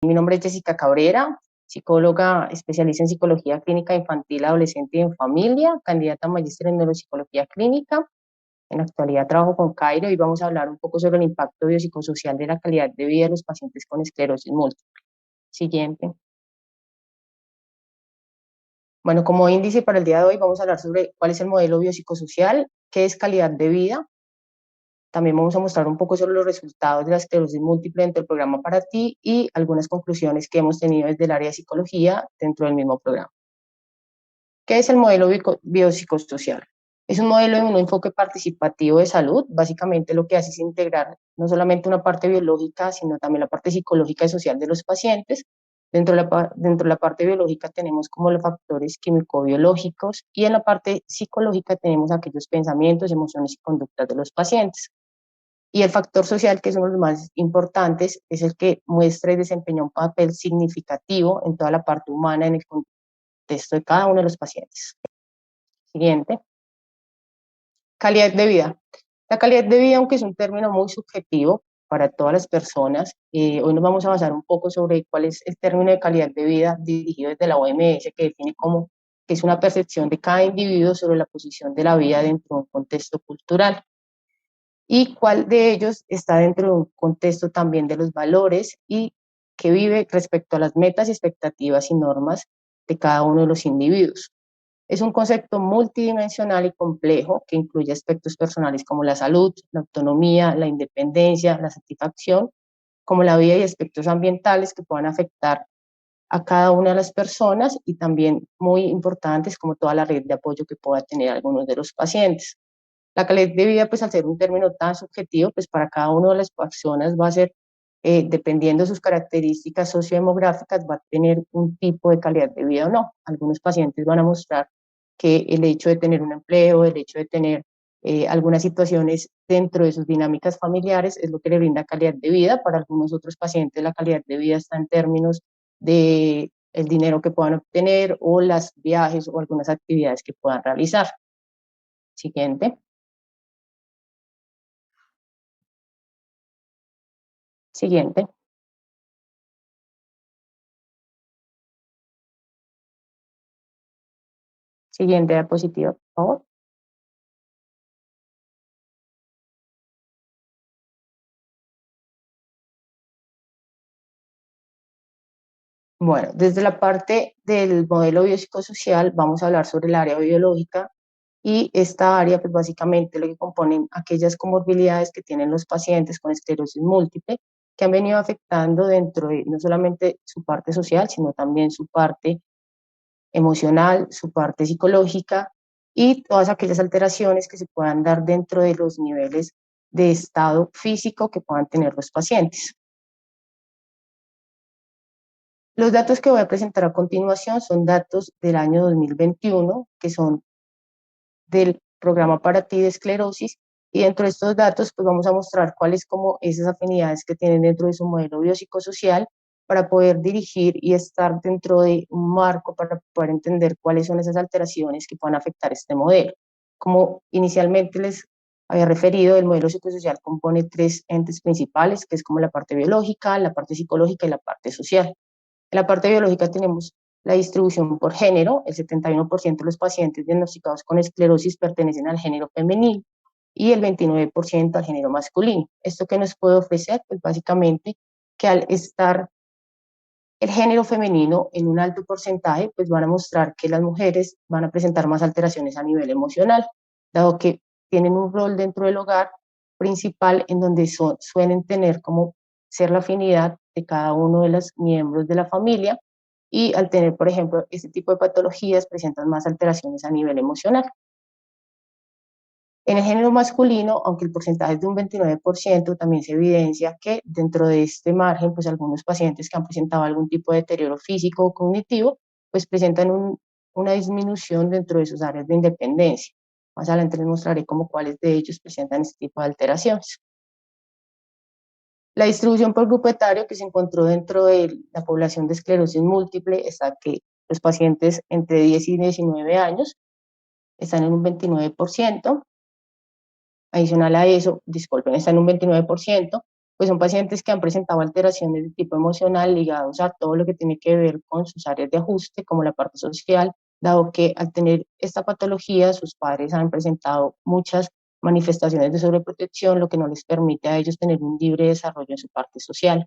Mi nombre es Jessica Cabrera, psicóloga especialista en psicología clínica infantil, adolescente y en familia, candidata a magíster en neuropsicología clínica. En la actualidad trabajo con Cairo y vamos a hablar un poco sobre el impacto biopsicosocial de la calidad de vida de los pacientes con esclerosis múltiple. Siguiente. Bueno, como índice para el día de hoy vamos a hablar sobre cuál es el modelo biopsicosocial, qué es calidad de vida. También vamos a mostrar un poco sobre los resultados de la esclerosis múltiple dentro del programa para ti y algunas conclusiones que hemos tenido desde el área de psicología dentro del mismo programa. ¿Qué es el modelo biopsicosocial? Es un modelo de un enfoque participativo de salud. Básicamente lo que hace es integrar no solamente una parte biológica, sino también la parte psicológica y social de los pacientes. Dentro de la parte biológica tenemos como los factores químico-biológicos y en la parte psicológica tenemos aquellos pensamientos, emociones y conductas de los pacientes. Y el factor social, que es uno de los más importantes, es el que muestra y desempeña un papel significativo en toda la parte humana en el contexto de cada uno de los pacientes. Siguiente. Calidad de vida. La calidad de vida, aunque es un término muy subjetivo para todas las personas, hoy nos vamos a basar un poco sobre cuál es el término de calidad de vida dirigido desde la OMS, que define como que es una percepción de cada individuo sobre la posición de la vida dentro de un contexto cultural y cuál de ellos está dentro de un contexto también de los valores y que vive respecto a las metas, expectativas y normas de cada uno de los individuos. Es un concepto multidimensional y complejo que incluye aspectos personales como la salud, la autonomía, la independencia, la satisfacción, como la vida y aspectos ambientales que puedan afectar a cada una de las personas y también muy importantes como toda la red de apoyo que pueda tener algunos de los pacientes. La calidad de vida, pues al ser un término tan subjetivo, pues para cada una de las personas va a ser, dependiendo de sus características sociodemográficas, va a tener un tipo de calidad de vida o no. Algunos pacientes van a mostrar que el hecho de tener un empleo, el hecho de tener algunas situaciones dentro de sus dinámicas familiares es lo que le brinda calidad de vida. Para algunos otros pacientes la calidad de vida está en términos de el dinero que puedan obtener o los viajes o algunas actividades que puedan realizar. Siguiente. Siguiente. Siguiente diapositiva, por favor. Bueno, desde la parte del modelo biopsicosocial vamos a hablar sobre el área biológica y esta área pues básicamente lo que componen aquellas comorbilidades que tienen los pacientes con esclerosis múltiple que han venido afectando dentro de no solamente su parte social, sino también su parte emocional, su parte psicológica y todas aquellas alteraciones que se puedan dar dentro de los niveles de estado físico que puedan tener los pacientes. Los datos que voy a presentar a continuación son datos del año 2021, que son del programa para ti de esclerosis, y dentro de estos datos pues vamos a mostrar cuáles como esas afinidades que tienen dentro de su modelo biopsicosocial para poder dirigir y estar dentro de un marco para poder entender cuáles son esas alteraciones que puedan afectar este modelo. Como inicialmente les había referido, el modelo psicosocial compone tres entes principales, que es como la parte biológica, la parte psicológica y la parte social. En la parte biológica tenemos la distribución por género. El 71% de los pacientes diagnosticados con esclerosis pertenecen al género femenino y el 29% al género masculino. ¿Esto qué nos puede ofrecer? Pues básicamente que al estar el género femenino en un alto porcentaje, pues van a mostrar que las mujeres van a presentar más alteraciones a nivel emocional, dado que tienen un rol dentro del hogar principal en donde suelen tener como ser la afinidad de cada uno de los miembros de la familia y al tener, por ejemplo, este tipo de patologías presentan más alteraciones a nivel emocional. En el género masculino, aunque el porcentaje es de un 29%, también se evidencia que dentro de este margen, pues algunos pacientes que han presentado algún tipo de deterioro físico o cognitivo, pues presentan una disminución dentro de sus áreas de independencia. Más adelante les mostraré cómo cuáles de ellos presentan este tipo de alteraciones. La distribución por grupo etario que se encontró dentro de la población de esclerosis múltiple está que los pacientes entre 10 y 19 años están en un 29%. Adicional a eso, disculpen, está en un 29%, pues son pacientes que han presentado alteraciones de tipo emocional ligados a todo lo que tiene que ver con sus áreas de ajuste, como la parte social, dado que al tener esta patología sus padres han presentado muchas manifestaciones de sobreprotección, lo que no les permite a ellos tener un libre desarrollo en su parte social.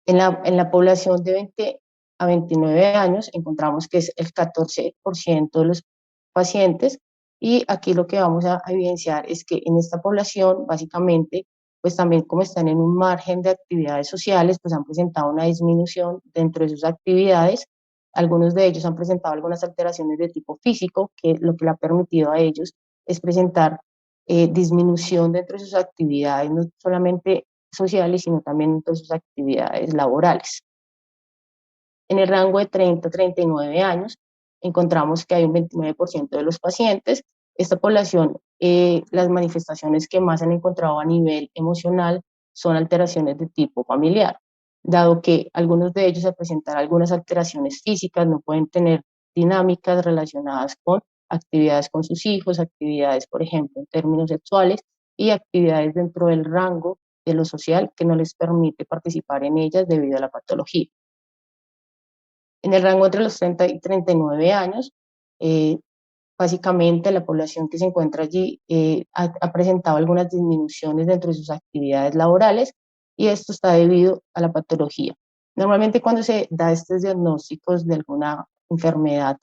En la población de 20 a 29 años encontramos que es el 14% de los pacientes, y aquí lo que vamos a evidenciar es que en esta población básicamente pues también como están en un margen de actividades sociales, pues han presentado una disminución dentro de sus actividades. Algunos de ellos han presentado algunas alteraciones de tipo físico, que lo que le ha permitido a ellos es presentar disminución dentro de sus actividades, no solamente sociales, sino también en todas sus actividades laborales. En el rango de 30 a 39 años, encontramos que hay un 29% de los pacientes. Esta población, las manifestaciones que más han encontrado a nivel emocional son alteraciones de tipo familiar, dado que algunos de ellos al presentar algunas alteraciones físicas no pueden tener dinámicas relacionadas con actividades con sus hijos, actividades, por ejemplo, en términos sexuales, y actividades dentro del rango de lo social que no les permite participar en ellas debido a la patología. En el rango entre los 30 y 39 años, eh, básicamente la población que se encuentra allí ha presentado algunas disminuciones dentro de sus actividades laborales, y esto está debido a la patología. Normalmente cuando se da estos diagnósticos de alguna enfermedad,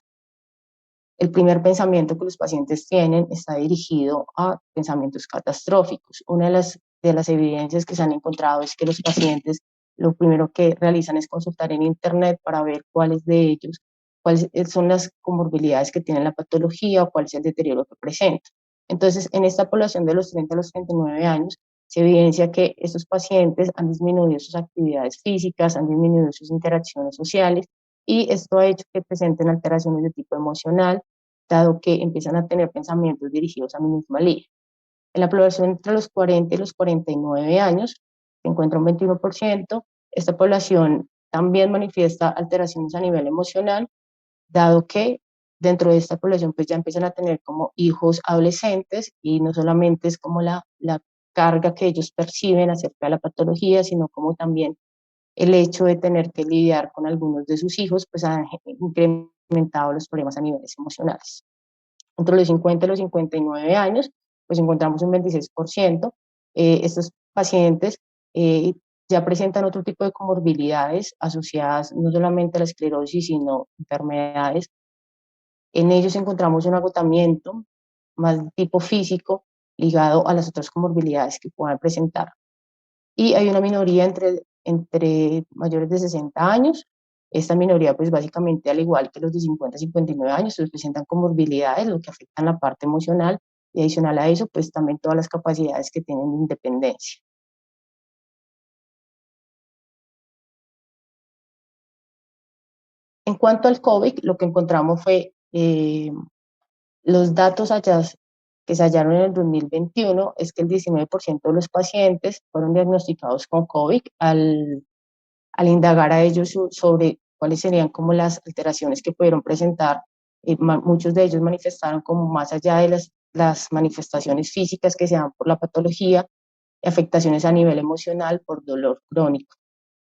el primer pensamiento que los pacientes tienen está dirigido a pensamientos catastróficos. Una de las evidencias que se han encontrado es que los pacientes lo primero que realizan es consultar en internet para ver cuáles de ellos, cuáles son las comorbilidades que tienen la patología o cuál es el deterioro que presenta. Entonces, en esta población de los 30 a los 39 años, se evidencia que estos pacientes han disminuido sus actividades físicas, han disminuido sus interacciones sociales, y esto ha hecho que presenten alteraciones de tipo emocional, dado que empiezan a tener pensamientos dirigidos a minusvalía. En la población entre los 40 y los 49 años se encuentra un 21%. Esta población también manifiesta alteraciones a nivel emocional, dado que dentro de esta población pues ya empiezan a tener como hijos adolescentes, y no solamente es como la carga que ellos perciben acerca de la patología, sino como también el hecho de tener que lidiar con algunos de sus hijos, pues han incrementado los problemas a niveles emocionales. Entre los 50 y los 59 años, pues encontramos un 26%. Estos pacientes eh, ya presentan otro tipo de comorbilidades asociadas no solamente a la esclerosis, sino enfermedades. En ellos encontramos un agotamiento más de tipo físico ligado a las otras comorbilidades que puedan presentar. Y hay una minoría entre mayores de 60 años. Esta minoría, pues básicamente al igual que los de 50 a 59 años, pues presentan comorbilidades, lo que afecta la parte emocional, y adicional a eso, pues también todas las capacidades que tienen de independencia. En cuanto al COVID, lo que encontramos fue los datos que se hallaron en el 2021, es que el 19% de los pacientes fueron diagnosticados con COVID. Al indagar a ellos sobre cuáles serían como las alteraciones que pudieron presentar, muchos de ellos manifestaron como más allá de las manifestaciones físicas que se dan por la patología, afectaciones a nivel emocional por dolor crónico,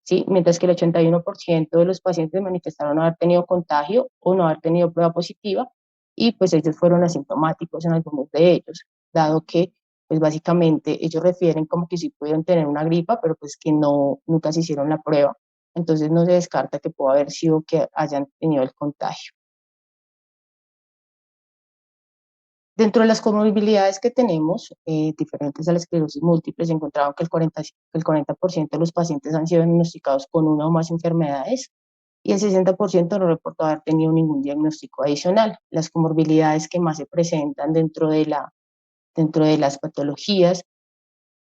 ¿sí? Mientras que el 81% de los pacientes manifestaron no haber tenido contagio o no haber tenido prueba positiva, y pues ellos fueron asintomáticos en algunos de ellos, dado que pues básicamente ellos refieren como que sí pudieron tener una gripa, pero pues que no, nunca se hicieron la prueba. Entonces no se descarta que pueda haber sido que hayan tenido el contagio. Dentro de las comorbilidades que tenemos, diferentes a la esclerosis múltiple, se encontraron que el 40% de los pacientes han sido diagnosticados con una o más enfermedades, y el 60% no reportó haber tenido ningún diagnóstico adicional. Las comorbilidades que más se presentan dentro de las patologías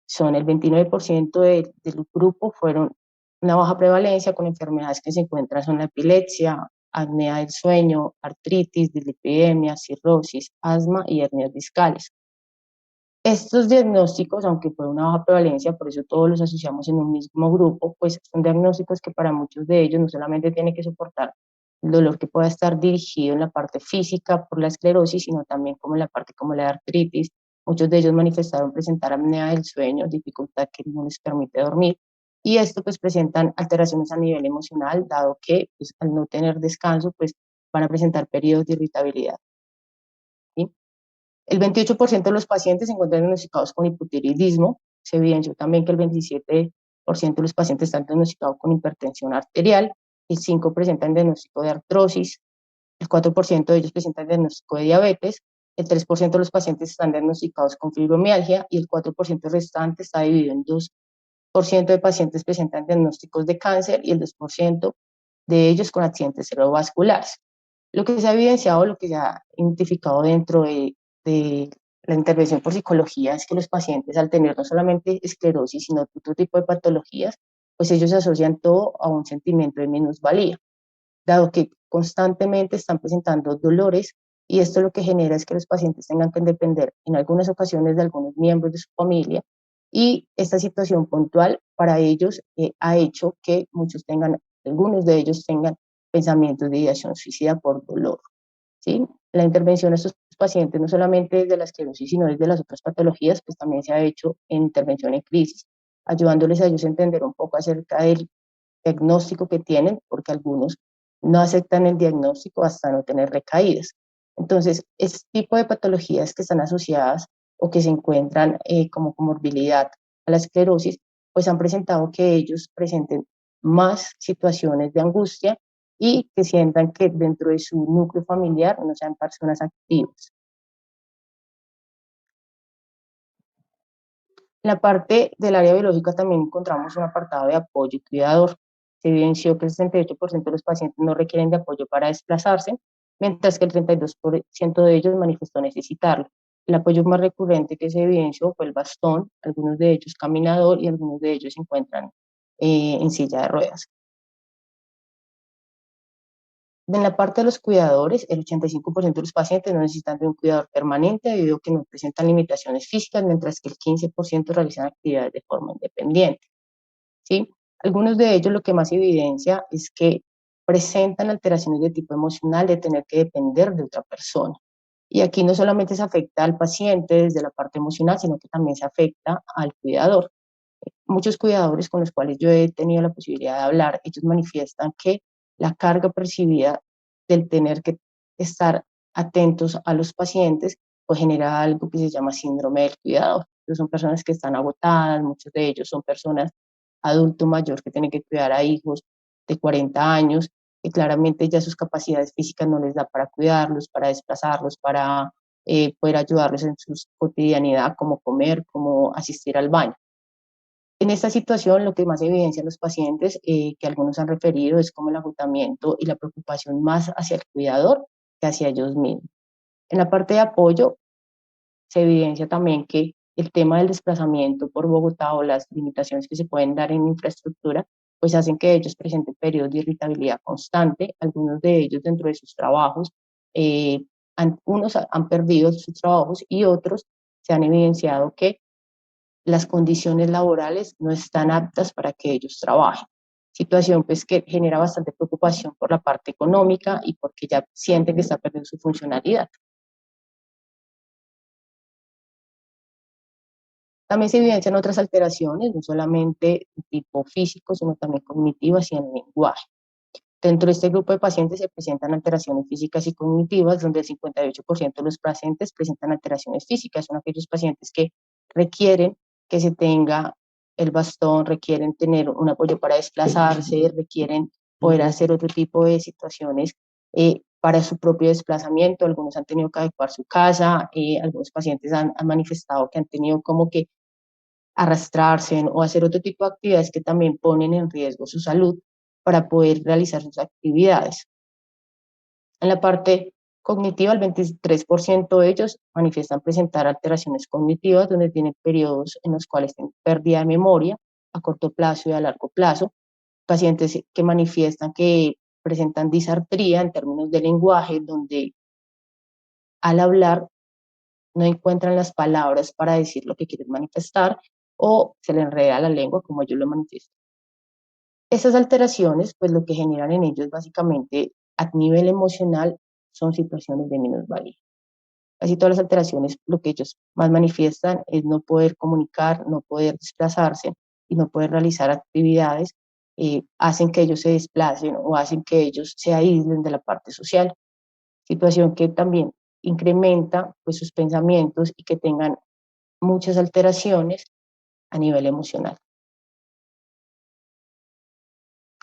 son el 29% del grupo, fueron una baja prevalencia con enfermedades que se encuentran, son la epilepsia, apnea del sueño, artritis, dislipidemia, cirrosis, asma y hernias discales. Estos diagnósticos, aunque fue una baja prevalencia, por eso todos los asociamos en un mismo grupo, pues son diagnósticos que para muchos de ellos no solamente tienen que soportar el dolor que pueda estar dirigido en la parte física por la esclerosis, sino también como en la parte como la artritis, Muchos de ellos manifestaron presentar apnea del sueño, dificultad que no les permite dormir, y esto pues presentan alteraciones a nivel emocional, dado que pues, al no tener descanso pues van a presentar periodos de irritabilidad. ¿Sí? El 28% de los pacientes se encuentran diagnosticados con hipotiroidismo. Se evidenció también que el 27% de los pacientes están diagnosticados con hipertensión arterial, el 5% presentan diagnóstico de artrosis, el 4% de ellos presentan diagnóstico de diabetes, el 3% de los pacientes están diagnosticados con fibromialgia y el 4% restante está dividido en 2% de pacientes presentan diagnósticos de cáncer y el 2% de ellos con accidentes cerebrovasculares. Lo que se ha evidenciado, lo que se ha identificado dentro de la intervención por psicología es que los pacientes al tener no solamente esclerosis, sino otro tipo de patologías, pues ellos asocian todo a un sentimiento de minusvalía, dado que constantemente están presentando dolores y esto lo que genera es que los pacientes tengan que depender en algunas ocasiones de algunos miembros de su familia y esta situación puntual para ellos ha hecho que algunos de ellos tengan pensamientos de ideación suicida por dolor. ¿Sí? La intervención de estos pacientes, no solamente desde la esclerosis, sino desde las otras patologías, pues también se ha hecho en intervención en crisis, ayudándoles a ellos a entender un poco acerca del diagnóstico que tienen, porque algunos no aceptan el diagnóstico hasta no tener recaídas. Entonces, este tipo de patologías que están asociadas o que se encuentran como comorbilidad a la esclerosis, pues han presentado que ellos presenten más situaciones de angustia y que sientan que dentro de su núcleo familiar no sean personas activas. En la parte del área biológica también encontramos un apartado de apoyo y cuidador. Se evidenció que el 68% de los pacientes no requieren de apoyo para desplazarse, mientras que el 32% de ellos manifestó necesitarlo. El apoyo más recurrente que se evidenció fue el bastón, algunos de ellos caminador y algunos de ellos se encuentran en silla de ruedas. En la parte de los cuidadores, el 85% de los pacientes no necesitan de un cuidador permanente debido a que no presentan limitaciones físicas, mientras que el 15% realizan actividades de forma independiente. ¿Sí? Algunos de ellos lo que más evidencia es que presentan alteraciones de tipo emocional de tener que depender de otra persona. Y aquí no solamente se afecta al paciente desde la parte emocional, sino que también se afecta al cuidador. Muchos cuidadores con los cuales yo he tenido la posibilidad de hablar, ellos manifiestan que la carga percibida del tener que estar atentos a los pacientes, pues genera algo que se llama síndrome del cuidador. Entonces son personas que están agotadas, muchos de ellos son personas adulto mayor que tienen que cuidar a hijos de 40 años, que claramente ya sus capacidades físicas no les da para cuidarlos, para desplazarlos, para poder ayudarlos en su cotidianidad, como comer, como asistir al baño. En esta situación, lo que más evidencian los pacientes, que algunos han referido, es como el agotamiento y la preocupación más hacia el cuidador que hacia ellos mismos. En la parte de apoyo, se evidencia también que el tema del desplazamiento por Bogotá o las limitaciones que se pueden dar en infraestructura, pues hacen que ellos presenten periodos de irritabilidad constante. Algunos de ellos dentro de sus trabajos, unos han perdido sus trabajos y otros se han evidenciado que las condiciones laborales no están aptas para que ellos trabajen. Situación pues que genera bastante preocupación por la parte económica y porque ya sienten que está perdiendo su funcionalidad. También se evidencian otras alteraciones, no solamente de tipo físico, sino también cognitivas y en el lenguaje. Dentro de este grupo de pacientes se presentan alteraciones físicas y cognitivas, donde el 58% de los pacientes presentan alteraciones físicas. Son aquellos pacientes que requieren que se tenga el bastón, requieren tener un apoyo para desplazarse, requieren poder hacer otro tipo de situaciones para su propio desplazamiento. Algunos han tenido que adecuar su casa, algunos pacientes han manifestado que han tenido como que arrastrarse o hacer otro tipo de actividades que también ponen en riesgo su salud para poder realizar sus actividades. En la parte cognitiva, el 23% de ellos manifiestan presentar alteraciones cognitivas, donde tienen periodos en los cuales tienen pérdida de memoria a corto plazo y a largo plazo. Pacientes que manifiestan que presentan disartría en términos de lenguaje, donde al hablar no encuentran las palabras para decir lo que quieren manifestar o se le enreda la lengua como ellos lo manifiestan. Esas alteraciones, pues lo que generan en ellos básicamente a nivel emocional son situaciones de minusvalía. Casi todas las alteraciones, lo que ellos más manifiestan es no poder comunicar, no poder desplazarse y no poder realizar actividades, hacen que ellos se desplacen o hacen que ellos se aíslen de la parte social, situación que también incrementa pues, sus pensamientos y que tengan muchas alteraciones a nivel emocional.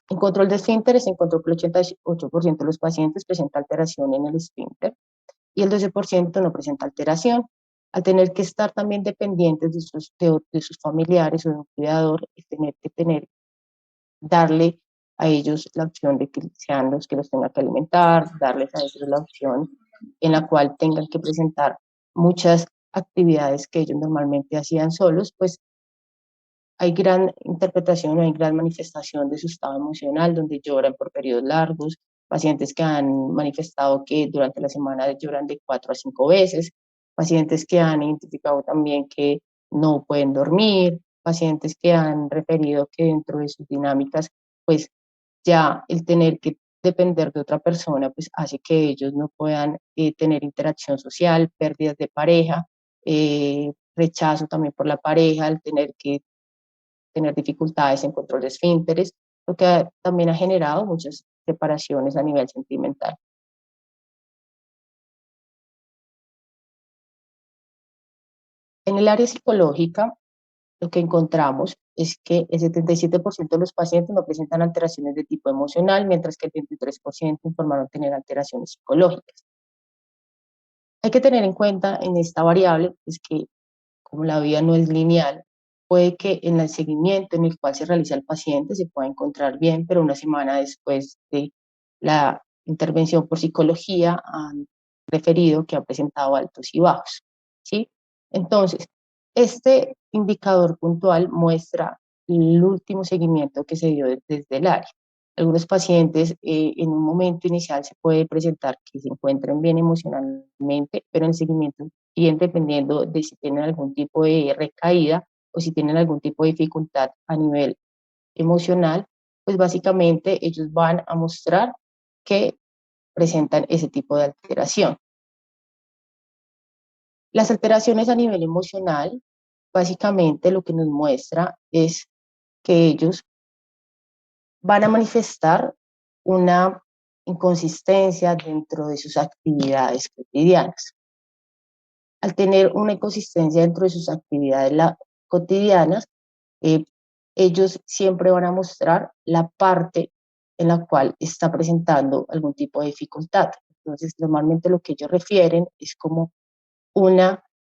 En control de esfínteres se encontró que el 88% de los pacientes presenta alteración en el esfínter y el 12% no presenta alteración. Al tener que estar también dependientes de sus familiares o de un cuidador, y darle a ellos la opción de que sean los que los tengan que alimentar, darles a ellos la opción en la cual tengan que presentar muchas actividades que ellos normalmente hacían solos, pues hay gran interpretación, hay gran manifestación de su estado emocional, donde lloran por periodos largos, pacientes que han manifestado que durante la semana lloran de 4 a 5 veces, pacientes que han identificado también que no pueden dormir, pacientes que han referido que dentro de sus dinámicas, pues ya el tener que depender de otra persona, pues hace que ellos no puedan tener interacción social, pérdidas de pareja, rechazo también por la pareja, al tener que tener dificultades en control de esfínteres, lo que también ha generado muchas separaciones a nivel sentimental. En el área psicológica, lo que encontramos es que el 77% de los pacientes no presentan alteraciones de tipo emocional, mientras que el 23% informaron tener alteraciones psicológicas. Hay que tener en cuenta en esta variable es que como la vida no es lineal, puede que en el seguimiento en el cual se realiza el paciente se pueda encontrar bien, pero una semana después de la intervención por psicología han referido que ha presentado altos y bajos, ¿sí? Entonces, este indicador puntual muestra el último seguimiento que se dio desde el área. Algunos pacientes en un momento inicial se puede presentar que se encuentren bien emocionalmente, pero en el seguimiento y dependiendo de si tienen algún tipo de recaída o si tienen algún tipo de dificultad a nivel emocional, pues básicamente ellos van a mostrar que presentan ese tipo de alteración. Las alteraciones a nivel emocional, básicamente lo que nos muestra es que ellos van a manifestar una inconsistencia dentro de sus actividades cotidianas. Al tener una inconsistencia dentro de sus actividades cotidianas, eh, ellos siempre van a mostrar la parte en la cual está presentando algún tipo de dificultad. Entonces, normalmente lo que ellos refieren es como un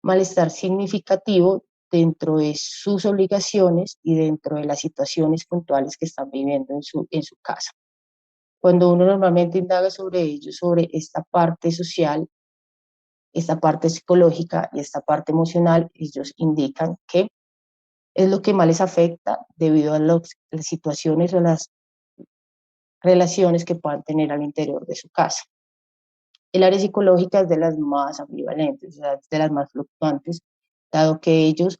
malestar significativo dentro de sus obligaciones y dentro de las situaciones puntuales que están viviendo en su casa. Cuando uno normalmente indaga sobre ellos, sobre esta parte social, esta parte psicológica y esta parte emocional, ellos indican que es lo que más les afecta debido a las situaciones o las relaciones que puedan tener al interior de su casa. El área psicológica es de las más ambivalentes, o sea, es de las más fluctuantes, dado que ellos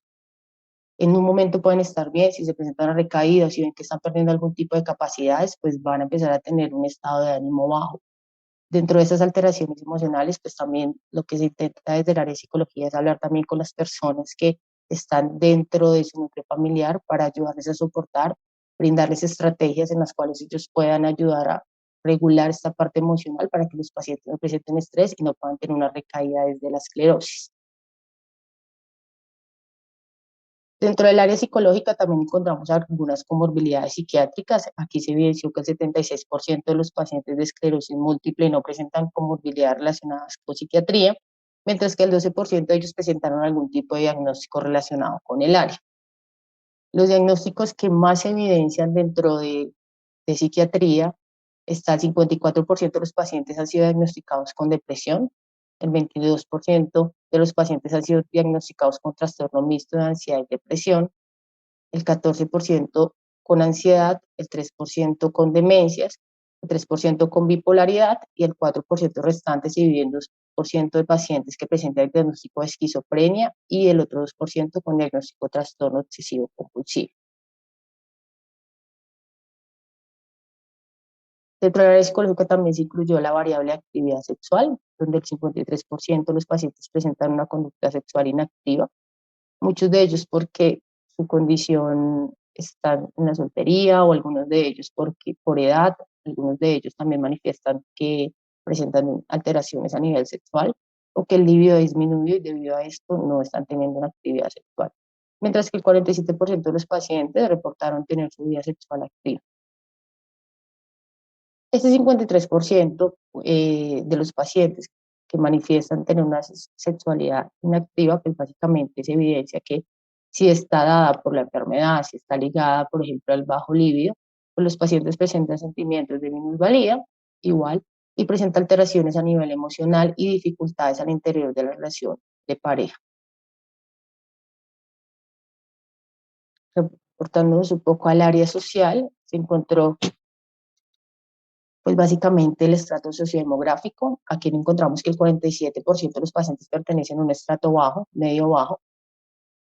en un momento pueden estar bien, si se presentan una recaída, si ven que están perdiendo algún tipo de capacidades, pues van a empezar a tener un estado de ánimo bajo. Dentro de esas alteraciones emocionales, pues también lo que se intenta desde el área de psicología es hablar también con las personas que están dentro de su núcleo familiar para ayudarles a soportar, brindarles estrategias en las cuales ellos puedan ayudar a regular esta parte emocional para que los pacientes no presenten estrés y no puedan tener una recaída desde la esclerosis. Dentro del área psicológica también encontramos algunas comorbilidades psiquiátricas. Aquí se evidenció que el 76% de los pacientes de esclerosis múltiple no presentan comorbilidades relacionadas con psiquiatría, mientras que el 12% de ellos presentaron algún tipo de diagnóstico relacionado con el área. Los diagnósticos que más se evidencian dentro de psiquiatría está el 54% de los pacientes han sido diagnosticados con depresión, el 22% de los pacientes han sido diagnosticados con trastorno mixto de ansiedad y depresión, el 14% con ansiedad, el 3% con demencias, el 3% con bipolaridad y el 4% restante se divide en 2% de pacientes que presentan el diagnóstico de esquizofrenia y el otro 2% con diagnóstico de trastorno obsesivo compulsivo. Dentro de la área psicológica también se incluyó la variable de actividad sexual. donde el 53% de los pacientes presentan una conducta sexual inactiva, muchos de ellos porque su condición está en la soltería o algunos de ellos porque por edad, algunos de ellos también manifiestan que presentan alteraciones a nivel sexual o que el libido disminuye y debido a esto no están teniendo una actividad sexual. Mientras que el 47% de los pacientes reportaron tener su vida sexual activa. Este 53% de los pacientes que manifiestan tener una sexualidad inactiva, pues básicamente se evidencia que si está dada por la enfermedad, si está ligada, por ejemplo, al bajo libido, pues los pacientes presentan sentimientos de minusvalía, igual, y presentan alteraciones a nivel emocional y dificultades al interior de la relación de pareja. Reportándonos un poco al área social, se encontró pues básicamente el estrato sociodemográfico. Aquí encontramos que el 47% de los pacientes pertenecen a un estrato bajo, medio bajo,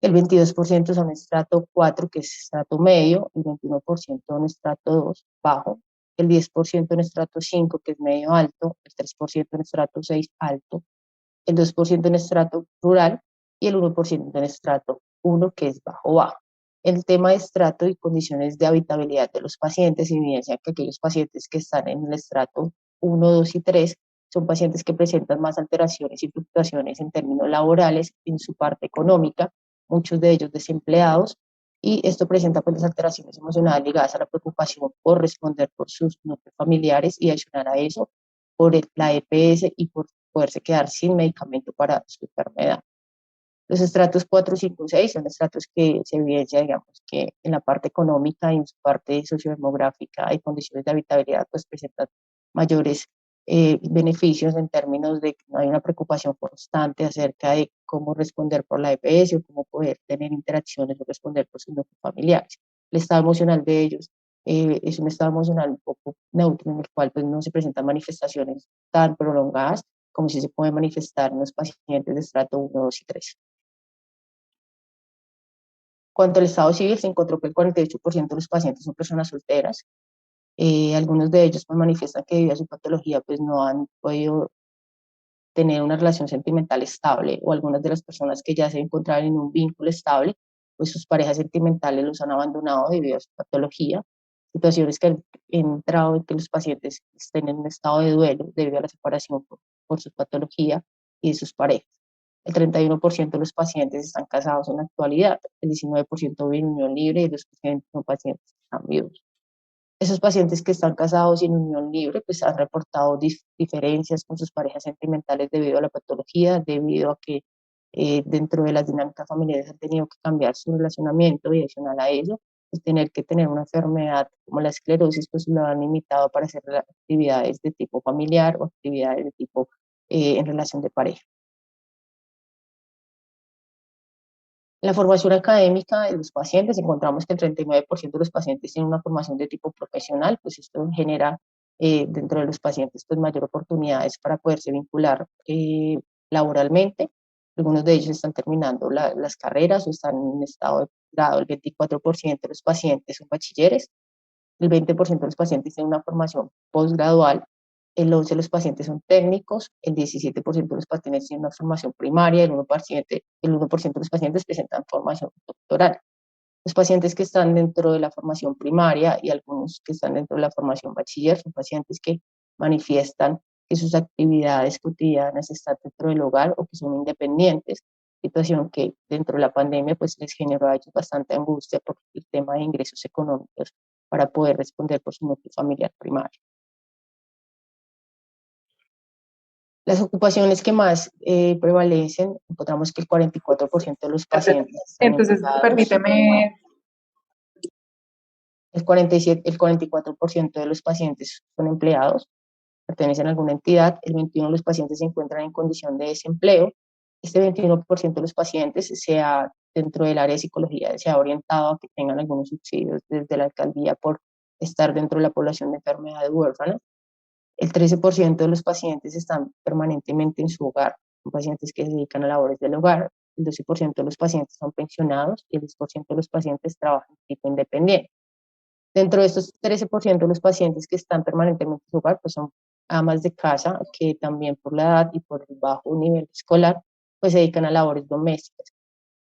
el 22% son estrato 4, que es estrato medio, el 21% en estrato 2, bajo, el 10% en estrato 5, que es medio alto, el 3% en estrato 6, alto, el 2% en estrato rural y el 1% en estrato 1, que es bajo-bajo. El tema de estrato y condiciones de habitabilidad de los pacientes evidencia que aquellos pacientes que están en el estrato 1, 2 y 3 son pacientes que presentan más alteraciones y fluctuaciones en términos laborales, en su parte económica, muchos de ellos desempleados, y esto presenta pues las alteraciones emocionales ligadas a la preocupación por responder por sus núcleos familiares y adicionar a eso por la EPS y por poderse quedar sin medicamento para su enfermedad. Los estratos 4, 5, 6 son estratos que se evidencia, digamos, que en la parte económica y en su parte sociodemográfica y condiciones de habitabilidad, pues presentan mayores beneficios en términos de que no hay una preocupación constante acerca de cómo responder por la EPS o cómo poder tener interacciones o responder por sus núcleos familiares. El estado emocional de ellos es un estado emocional un poco neutro en el cual pues, no se presentan manifestaciones tan prolongadas como si se puede manifestar en los pacientes de estrato 1, 2 y 3. Cuanto al estado civil, se encontró que el 48% de los pacientes son personas solteras. Algunos de ellos pues, manifiestan que debido a su patología pues, no han podido tener una relación sentimental estable, o algunas de las personas que ya se encontraban en un vínculo estable, pues sus parejas sentimentales los han abandonado debido a su patología. Situaciones que han entrado en que los pacientes estén en un estado de duelo debido a la separación por su patología y de sus parejas. El 31% de los pacientes están casados en la actualidad, el 19% vive en unión libre y los pacientes son pacientes que están viudos. Esos pacientes que están casados y en unión libre, pues han reportado diferencias con sus parejas sentimentales debido a la patología, debido a que dentro de las dinámicas familiares han tenido que cambiar su relacionamiento y adicional a eso, pues tener que tener una enfermedad como la esclerosis, pues lo han limitado para hacer actividades de tipo familiar o actividades de tipo en relación de pareja. En la formación académica de los pacientes encontramos que el 39% de los pacientes tienen una formación de tipo profesional, pues esto genera dentro de los pacientes pues mayor oportunidades para poderse vincular laboralmente. Algunos de ellos están terminando las carreras o están en un estado de grado. El 24% de los pacientes son bachilleres, el 20% de los pacientes tienen una formación postgradual, el 11% de los pacientes son técnicos, el 17% de los pacientes tienen una formación primaria, el 1% de los pacientes presentan formación doctoral. Los pacientes que están dentro de la formación primaria y algunos que están dentro de la formación bachiller son pacientes que manifiestan que sus actividades cotidianas están dentro del hogar o que son independientes, situación que dentro de la pandemia pues les generó a ellos bastante angustia por el tema de ingresos económicos para poder responder por su núcleo familiar primario. Las ocupaciones que más prevalecen, encontramos que el 44% de los pacientes están Entonces, empleados, permíteme. el 44% de los pacientes son empleados, pertenecen a alguna entidad, el 21% de los pacientes se encuentran en condición de desempleo, este 21% de los pacientes dentro del área de psicología se ha orientado a que tengan algunos subsidios desde la alcaldía por estar dentro de la población de enfermedades huérfanas. El 13% de los pacientes están permanentemente en su hogar, son pacientes que se dedican a labores del hogar, el 12% de los pacientes son pensionados y el 10% de los pacientes trabajan de tipo independiente. Dentro de estos 13% de los pacientes que están permanentemente en su hogar, pues son amas de casa que también por la edad y por el bajo nivel escolar, pues se dedican a labores domésticas.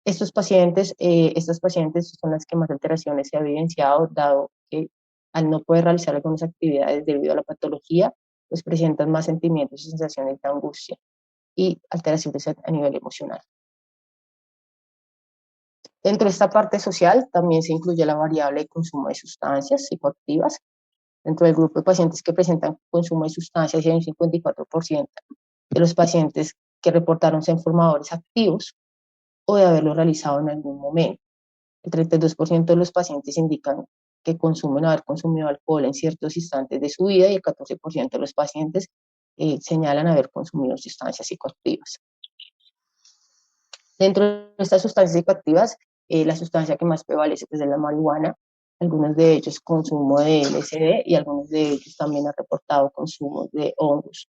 Estas pacientes son las que más alteraciones se ha evidenciado, dado que al no poder realizar algunas actividades debido a la patología, pues presentan más sentimientos y sensaciones de angustia y alteraciones a nivel emocional. Dentro de esta parte social también se incluye la variable de consumo de sustancias psicoactivas. Dentro del grupo de pacientes que presentan consumo de sustancias, hay un 54% de los pacientes que reportaron ser fumadores activos o de haberlo realizado en algún momento. El 32% de los pacientes indican que consumen o haber consumido alcohol en ciertos instantes de su vida y el 14% de los pacientes señalan haber consumido sustancias psicoactivas. Dentro de estas sustancias psicoactivas, la sustancia que más prevalece pues, es la marihuana. Algunos de ellos consumo de LSD y algunos de ellos también han reportado consumo de hongos.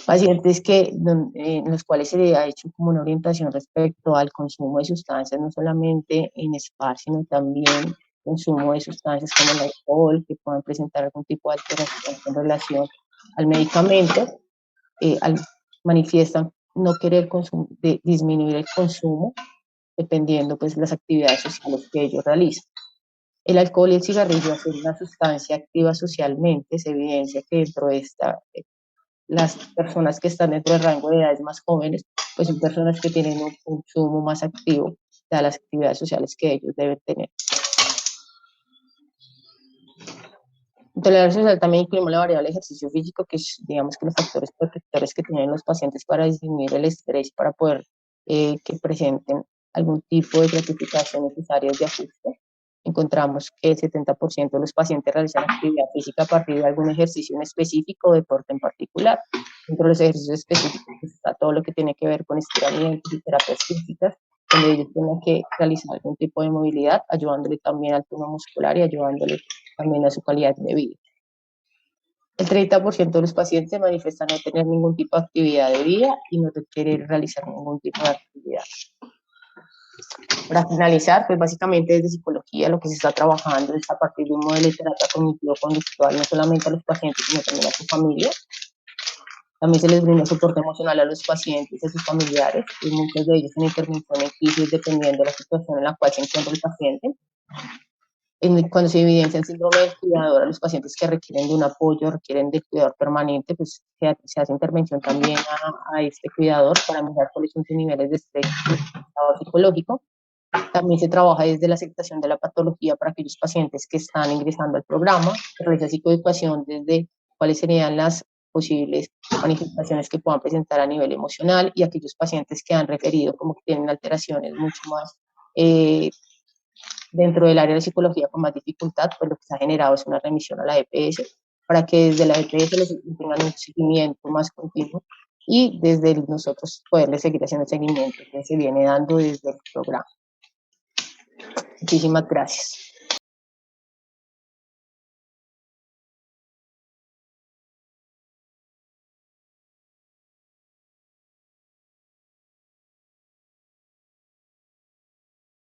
Pacientes en los cuales se le ha hecho como una orientación respecto al consumo de sustancias, no solamente en SPAR, sino también consumo de sustancias como el alcohol, que puedan presentar algún tipo de alteración en relación al medicamento, manifiestan no querer disminuir el consumo, dependiendo pues las actividades sociales que ellos realizan. El alcohol y el cigarrillo, al ser una sustancia activa socialmente, se evidencia que dentro de las personas que están dentro del rango de edades más jóvenes, pues son personas que tienen un consumo más activo de las actividades sociales que ellos deben tener. En tolerancia social también incluimos la variable de ejercicio físico, que es, digamos, que los factores protectores que tienen los pacientes para disminuir el estrés, para poder que presenten algún tipo de gratificación necesarias de ajuste. Encontramos que el 70% de los pacientes realizan actividad física a partir de algún ejercicio en específico o deporte en particular. Dentro de los ejercicios específicos está todo lo que tiene que ver con estiramientos y terapias físicas, donde ellos tienen que realizar algún tipo de movilidad, ayudándole también al tono muscular y ayudándole también a su calidad de vida. El 30% de los pacientes manifiestan no tener ningún tipo de actividad de vida y no querer realizar ningún tipo de actividad. Para finalizar, pues básicamente desde psicología lo que se está trabajando es a partir de un modelo de terapia cognitivo-conductual, no solamente a los pacientes, sino también a su familia. También se les brinda soporte emocional a los pacientes y a sus familiares, y muchos de ellos en intervención en crisis dependiendo de la situación en la cual se encuentra el paciente. Cuando se evidencia el síndrome del cuidador a los pacientes que requieren de un apoyo, requieren de cuidador permanente, pues se hace intervención también a este cuidador para mejorar cuáles son sus niveles de estrés y estado psicológico. También se trabaja desde la aceptación de la patología para aquellos pacientes que están ingresando al programa, se realiza psicoeducación desde cuáles serían las posibles manifestaciones que puedan presentar a nivel emocional, y aquellos pacientes que han referido como que tienen alteraciones mucho más dentro del área de psicología con más dificultad, pues lo que se ha generado es una remisión a la EPS para que desde la EPS les tengan un seguimiento más continuo y desde nosotros poderles seguir haciendo el seguimiento que se viene dando desde el programa. Muchísimas gracias.